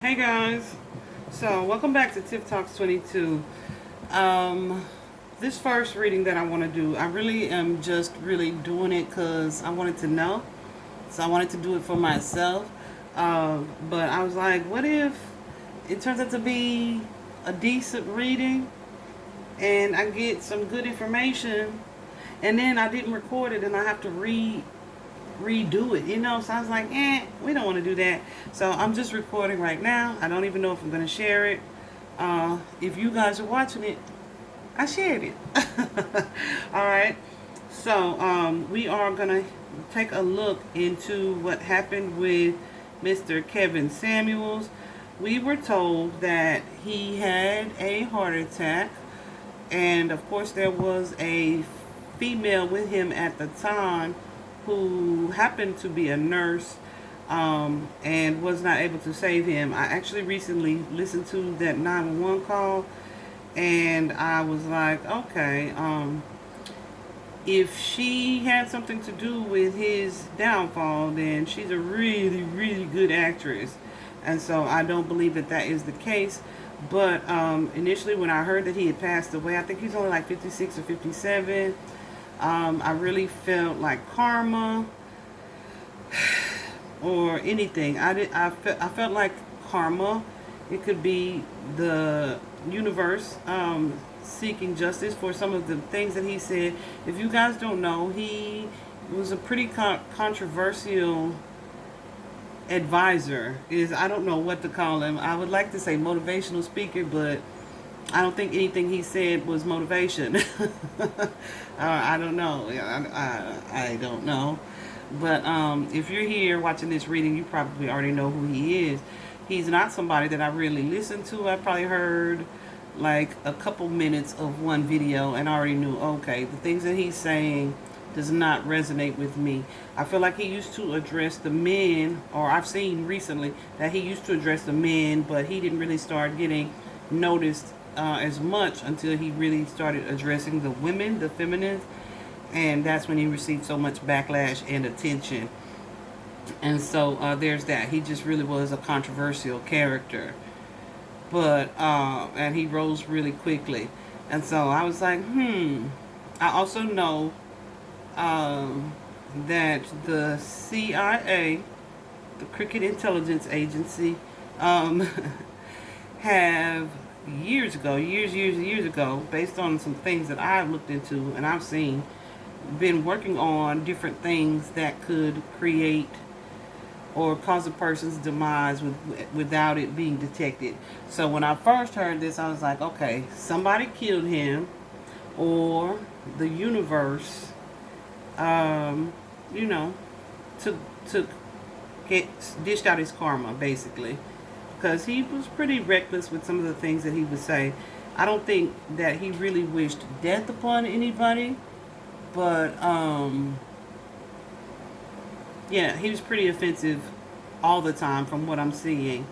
Hey guys, so welcome back to Tiff Talks 22. Um, this first reading that I want to do, I really am just really doing it because I wanted to know. So I wanted to do it for myself. But I was like, what if it turns out to be a decent reading and I get some good information and then I didn't record it and I have to redo it, So I was like, we don't want to do that. So I'm just recording right now. I don't even know if I'm going to share it. If you guys are watching it, I shared it. All right. So we are going to take a look into what happened with Mr. Kevin Samuels. We were told that he had a heart attack, and of course, there was a female with him at the time who happened to be a nurse and was not able to save him. I actually recently listened to that 911 call, and I was like, okay, if she had something to do with his downfall, then she's a really, really good actress. And so I don't believe that that is the case. But initially, when I heard that he had passed away, I think he's only like 56 or 57. I really felt like karma or anything. I felt like karma. It could be the universe seeking justice for some of the things that he said. If you guys don't know, he was a pretty controversial advisor. I don't know what to call him. I would like to say motivational speaker, but I don't think anything he said was motivation. I don't know. I don't know. But if you're here watching this reading, you probably already know who he is. He's not somebody that I really listened to. I probably heard like a couple minutes of one video and already knew, okay, the things that he's saying does not resonate with me. I feel like he used to address the men, or I've seen recently that he used to address the men, but he didn't really start getting noticed as much until he really started addressing the women, the feminists, and that's when he received so much backlash and attention. And so there's that. He just really was a controversial character, but and he rose really quickly. And so I was like, I also know that the CIA, the Cricket Intelligence Agency, have years ago, based on some things that I've looked into and I've seen, been working on different things that could create or cause a person's demise without it being detected. So when I first heard this, I was like, okay, somebody killed him, or the universe, you know, took get dished out his karma, basically, because he was pretty reckless with some of the things that he would say. I don't think that he really wished death upon anybody, but yeah, he was pretty offensive all the time from what I'm seeing.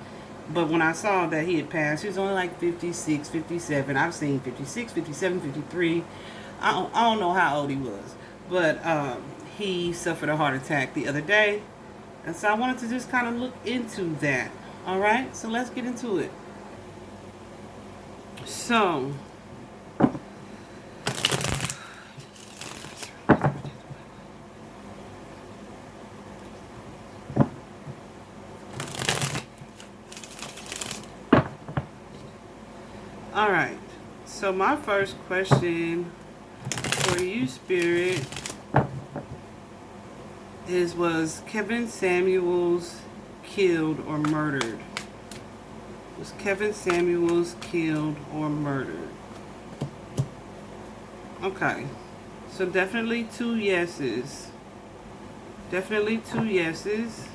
But when I saw that he had passed, he was only like 56, 57. I've seen 56, 57, 53. I don't know how old he was, but he suffered a heart attack the other day. And so I wanted to just kind of look into that. All right, so let's get into it. So, all right. So my first question for you, Spirit, was Kevin Samuels killed or murdered? Was Kevin Samuels killed or murdered? Okay. So definitely two yeses. Definitely two yeses.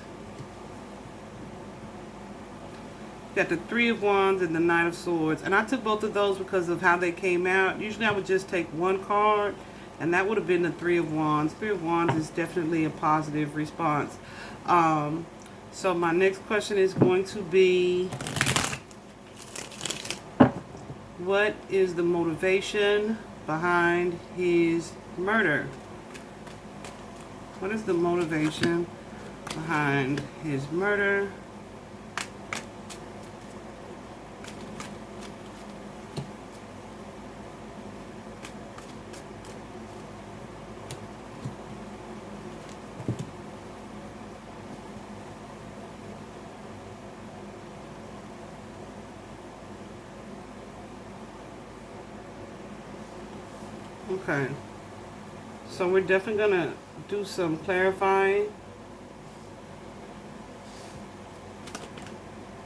Got the Three of Wands and the Knight of Swords. And I took both of those because of how they came out. Usually I would just take one card, and that would have been the Three of Wands. Three of Wands is definitely a positive response. So my next question is going to be, what is the motivation behind his murder? What is the motivation behind his murder? Okay. So we're definitely going to do some clarifying.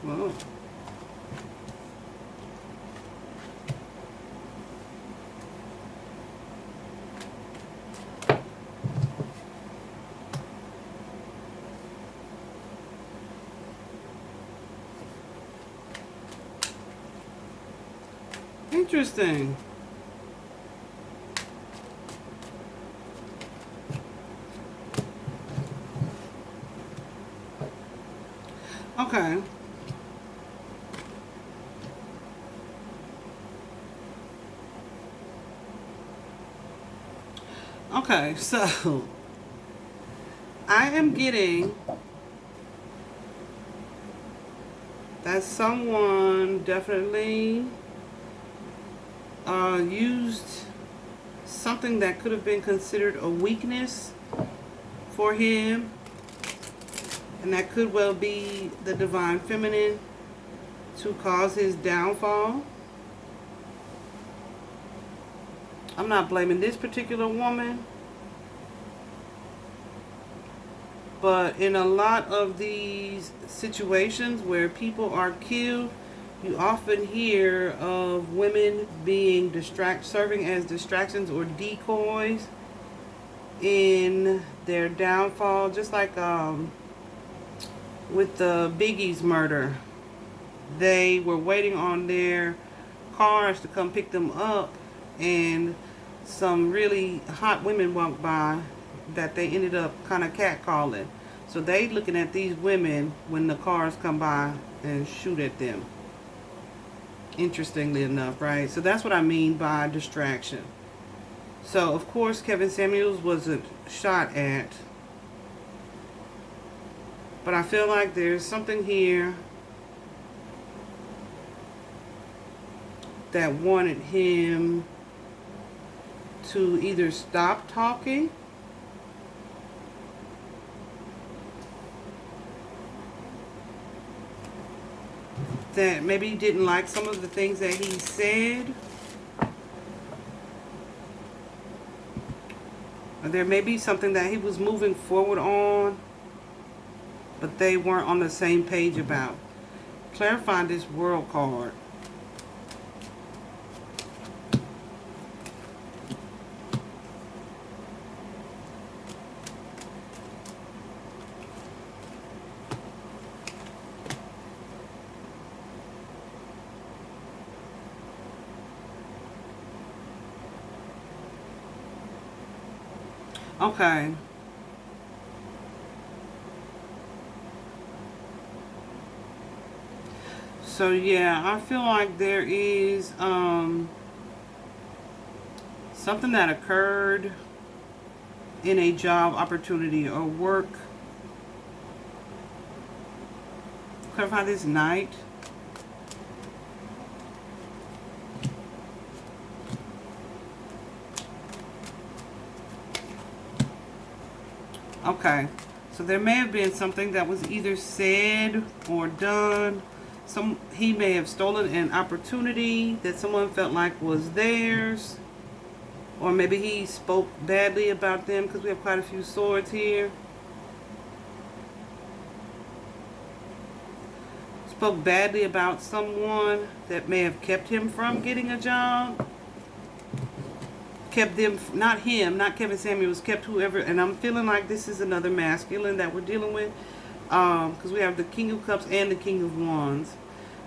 Whoa. Interesting. Okay. Okay, so I am getting that someone definitely used something that could have been considered a weakness for him, and that could well be the divine feminine to cause his downfall. I'm not blaming this particular woman, but in a lot of these situations where people are killed, you often hear of women being serving as distractions or decoys in their downfall, just like with the Biggie's murder. They were waiting on their cars to come pick them up, and some really hot women walked by that they ended up kind of catcalling. So they looking at these women when the cars come by and shoot at them. Interestingly enough, right? So that's what I mean by distraction. So of course Kevin Samuels wasn't shot at, but I feel like there's something here that wanted him to either stop talking that maybe didn't like some of the things that he said. Or there may be something that he was moving forward on, but they weren't on the same page about. Clarifying this world card. Okay. So yeah, I feel like there is something that occurred in a job opportunity or work. Clarify this night. Okay, so there may have been something that was either said or done. He may have stolen an opportunity that someone felt like was theirs, or maybe he spoke badly about them, because we have quite a few swords here. Spoke badly about someone that may have kept him from getting a job. Kept them, not him, not Kevin Samuels, kept whoever. And I'm feeling like this is another masculine that we're dealing with, because we have the King of Cups and the King of Wands.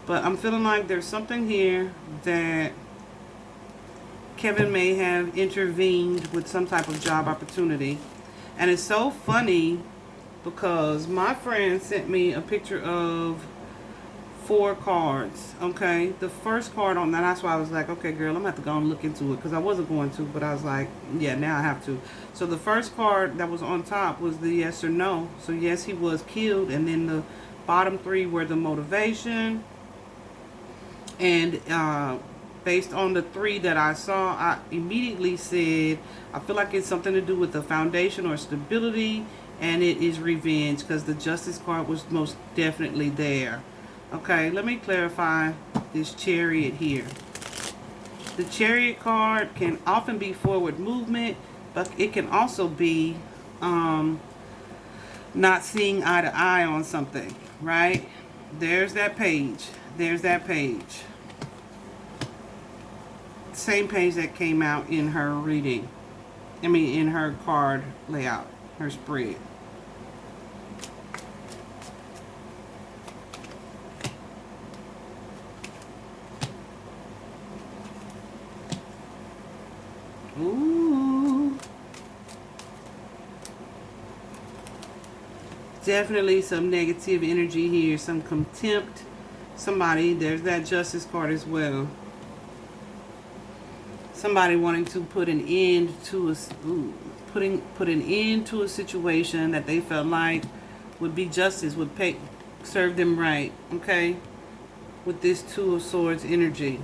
But I'm feeling like there's something here that Kevin may have intervened with some type of job opportunity. And it's so funny because my friend sent me a picture of 4 cards. Okay, the first card on that, that's why I was like, okay girl, I'm gonna have to go and look into it, because I wasn't going to, but I was like, yeah, now I have to. So the first card that was on top was the yes or no. So yes, he was killed, and then the bottom 3 were the motivation. And based on the 3 that I saw, I immediately said I feel like it's something to do with the foundation or stability, and it is revenge, because the Justice card was most definitely there. Okay, let me clarify this Chariot here. The Chariot card can often be forward movement, but it can also be not seeing eye to eye on something, right? There's that page. There's that page. Same page that came out in her reading. I mean, in her card layout, her spread. Ooh. Definitely some negative energy here, some contempt. Somebody, there's that Justice card as well. Somebody wanting to put an end to put an end to a situation that they felt like would be justice, would serve them right, okay? With this Two of Swords energy.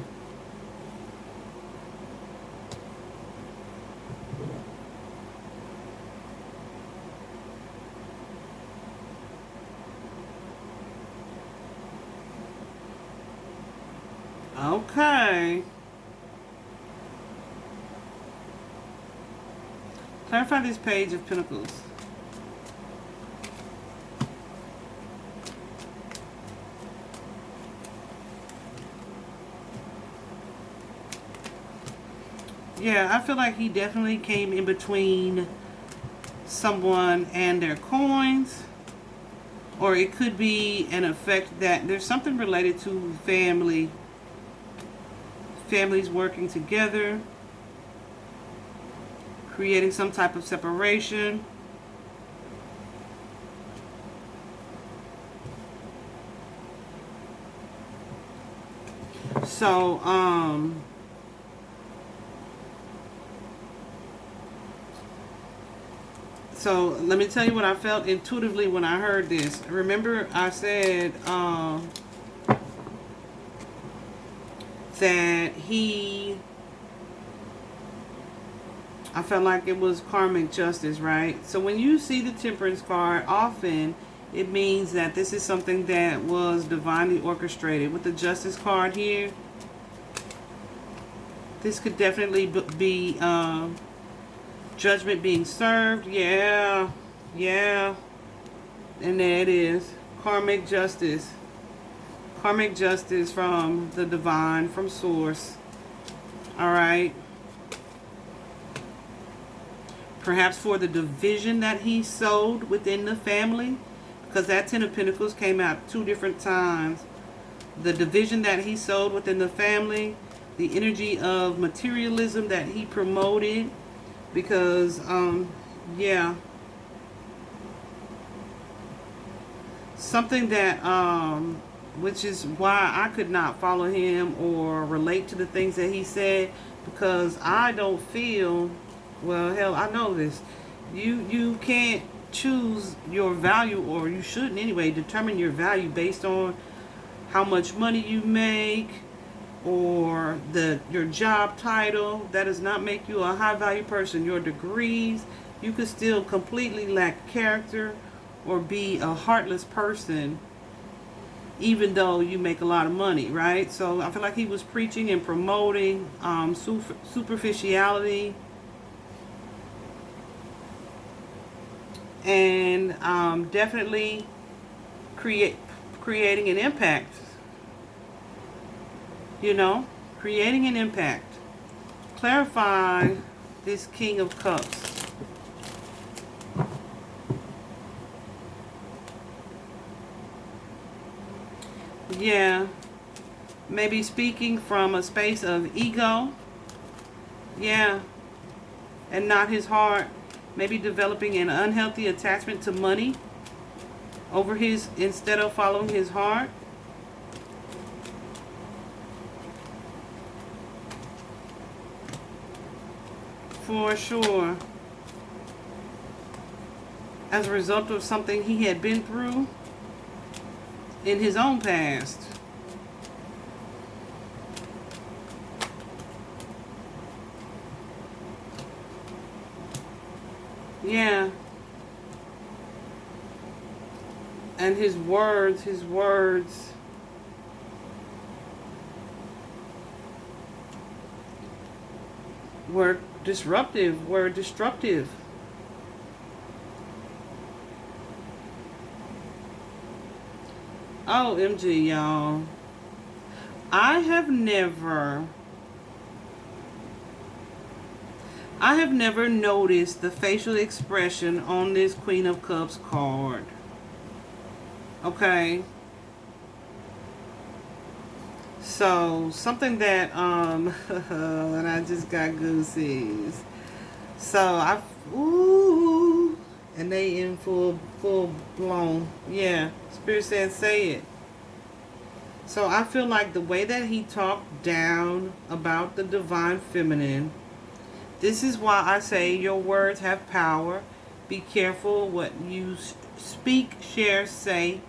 Okay. Clarify this Page of Pentacles. Yeah, I feel like he definitely came in between someone and their coins. Or it could be an effect that there's something related to family. Families working together. Creating some type of separation. So, so let me tell you what I felt intuitively when I heard this. Remember I said that I felt like it was karmic justice, right? So when you see the Temperance card, often it means that this is something that was divinely orchestrated. With the Justice card here, this could definitely be judgment being served. Yeah. And there it is. Karmic justice. Karmic justice from the divine, from source. Alright. Perhaps for the division that he sowed within the family. Because that Ten of Pentacles came out 2 different times. The division that he sowed within the family. The energy of materialism that he promoted. Because, yeah. Something that, which is why I could not follow him or relate to the things that he said. Because I don't feel, well, hell, I know this. You can't choose your value, or you shouldn't anyway, determine your value based on how much money you make or your job title. That does not make you a high value person. Your degrees, you could still completely lack character or be a heartless person even though you make a lot of money, right? So I feel like he was preaching and promoting superficiality and definitely creating an impact. You know, creating an impact. Clarify this King of Cups. Yeah, maybe speaking from a space of ego. Yeah, and not his heart. Maybe developing an unhealthy attachment to money instead of following his heart. For sure. As a result of something he had been through in his own past. Yeah. And his words. were disruptive, were destructive. OMG, y'all. I have never I have never noticed the facial expression on this Queen of Cups card. Okay. So something that and I just got goosies. So I ooh, and they in full blown. Yeah, Spirit said say it. So I feel like the way that he talked down about the divine feminine, this is why I say your words have power. Be careful what you speak, share, say,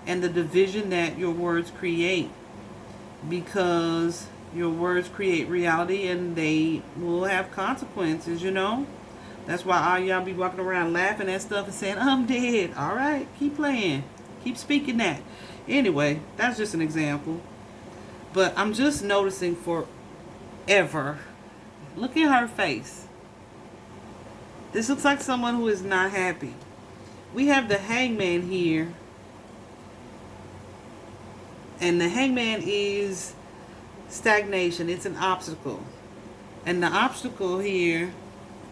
and the division that your words create. Because your words create reality and they will have consequences, you know? That's why all y'all be walking around laughing at stuff and saying, I'm dead. All right, keep playing. Keep speaking that. Anyway, that's just an example. But I'm just noticing forever. Look at her face. This looks like someone who is not happy. We have the Hangman here. And the Hangman is stagnation. It's an obstacle. And the obstacle here,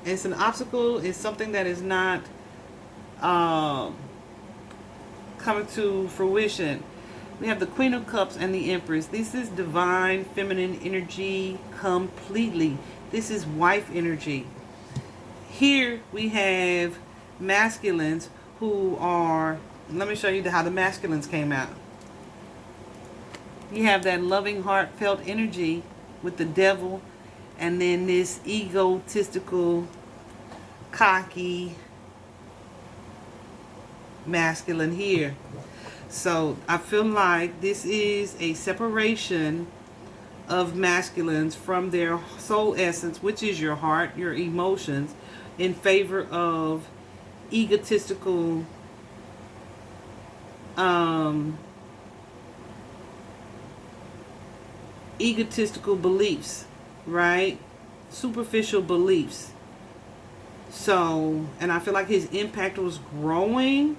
it's an obstacle, is something that is not coming to fruition. We have the Queen of Cups and the Empress. This is divine feminine energy completely. This is wife energy. Here we have masculines who are, let me show you how the masculines came out. You have that loving, heartfelt energy with the devil, and then this egotistical, cocky masculine here. So I feel like this is a separation of masculines from their soul essence, which is your heart, your emotions, in favor of egotistical egotistical beliefs, right? Superficial beliefs. So, and I feel like his impact was growing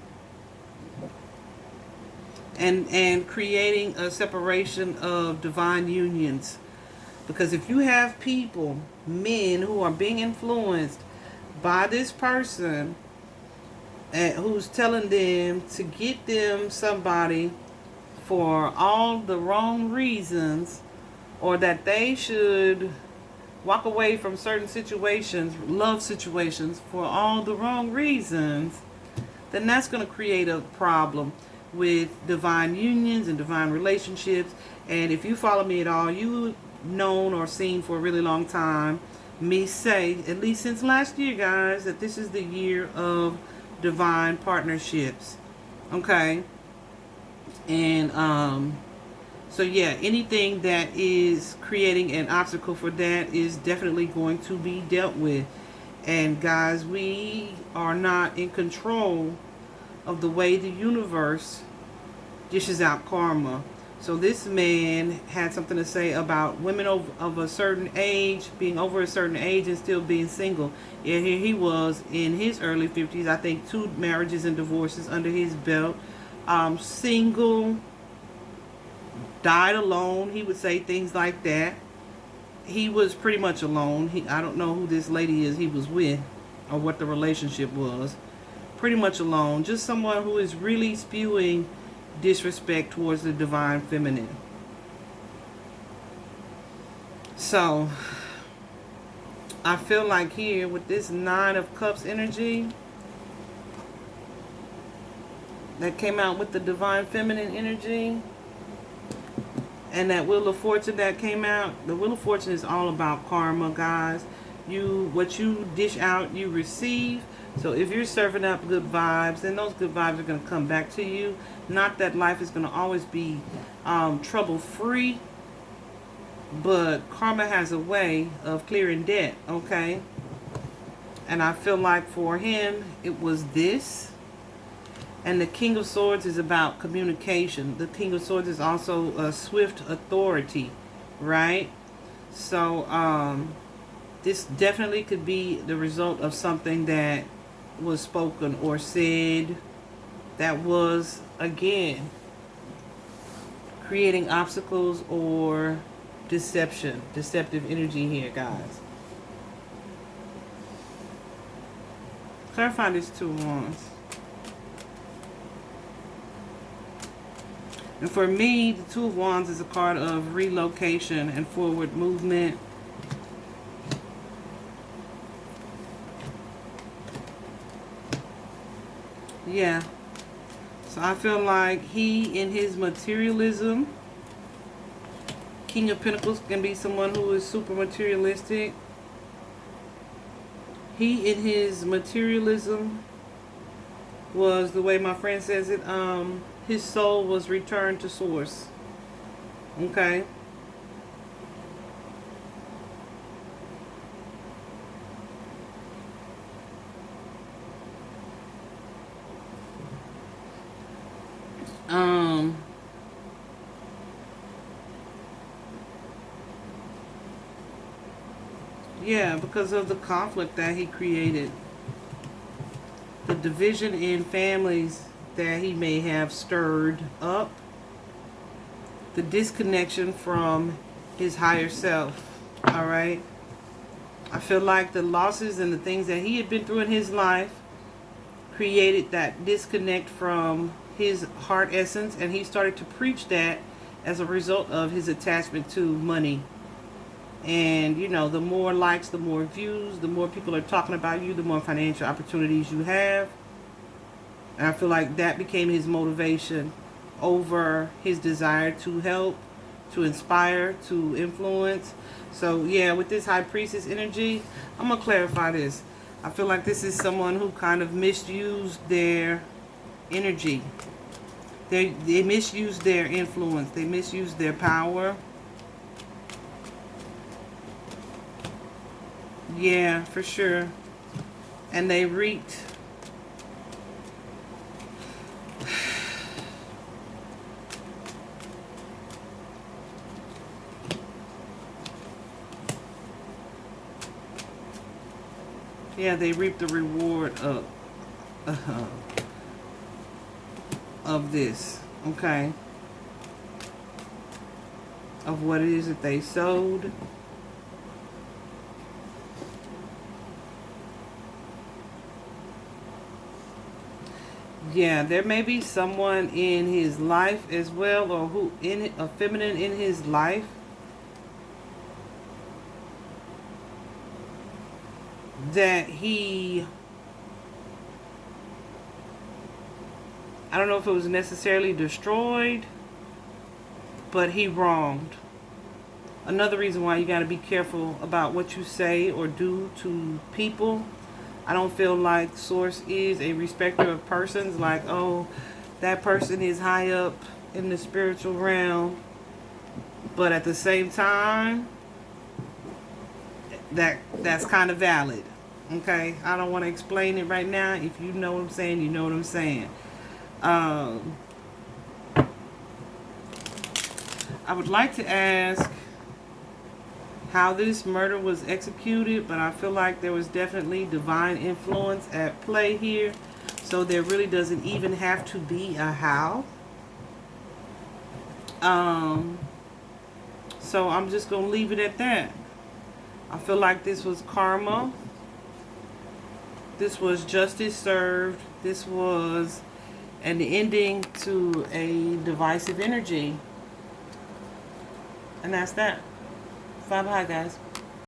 and creating a separation of divine unions. Because if you have people, men who are being influenced by this person who's telling them to get them somebody for all the wrong reasons, or that they should walk away from certain situations, love situations, for all the wrong reasons, then that's going to create a problem with divine unions and divine relationships. And if you follow me at all, you've known or seen for a really long time me say, at least since last year, guys, that this is the year of divine partnerships. Okay? And so yeah, anything that is creating an obstacle for that is definitely going to be dealt with. And guys, we are not in control of the way the universe dishes out karma. So this man had something to say about women of a certain age, being over a certain age and still being single. Yeah, here he was in his early 50s, I think 2 marriages and divorces under his belt. Single, died alone. He would say things like that. He was pretty much alone. I don't know who this lady is he was with or what the relationship was. Pretty much alone. Just someone who is really spewing disrespect towards the divine feminine. So I feel like here with this 9 of Cups energy that came out with the divine feminine energy, and that Wheel of Fortune that came out. The Wheel of Fortune is all about karma, guys. What you dish out, you receive. So if you're serving up good vibes, then those good vibes are going to come back to you. Not that life is going to always be trouble-free, but karma has a way of clearing debt, okay? And I feel like for him, it was this. And the King of Swords is about communication. The King of Swords is also a swift authority, right? So, This definitely could be the result of something that was spoken or said that was, again, creating obstacles or deceptive energy here, guys. Clarify these 2 of Wands. And for me, the 2 of Wands is a card of relocation and forward movement. Yeah. So I feel like he, in his materialism, King of Pentacles can be someone who is super materialistic. He, in his materialism, was, the way my friend says it, his soul was returned to source. Okay? Yeah, because of the conflict that he created. The division in families that he may have stirred up. The disconnection from his higher self. Alright? I feel like the losses and the things that he had been through in his life created that disconnect from his heart essence, and he started to preach that as a result of his attachment to money. And, you know, the more likes, the more views, the more people are talking about you, the more financial opportunities you have. And I feel like that became his motivation over his desire to help, to inspire, to influence. So, yeah, with this High Priestess energy, I'm going to clarify this. I feel like this is someone who kind of misused their energy. They misused their influence. They misused their power. Yeah, for sure. And they reaped. Yeah, they reaped the reward of this. Okay. Of what it is that they sowed. Yeah, there may be someone in his life as well, or who in a feminine in his life that he, I don't know if it was necessarily destroyed, but he wronged. Another reason why you got to be careful about what you say or do to people. I don't feel like Source is a respecter of persons. Like, oh, that person is high up in the spiritual realm. But at the same time, that's kind of valid. Okay? I don't want to explain it right now. If you know what I'm saying, you know what I'm saying. I would like to ask how this murder was executed, but I feel like there was definitely divine influence at play here. So there really doesn't even have to be a how. So I'm just going to leave it at that. I feel like this was karma. This was justice served. This was an ending to a divisive energy. And that's that. Bye-bye, guys.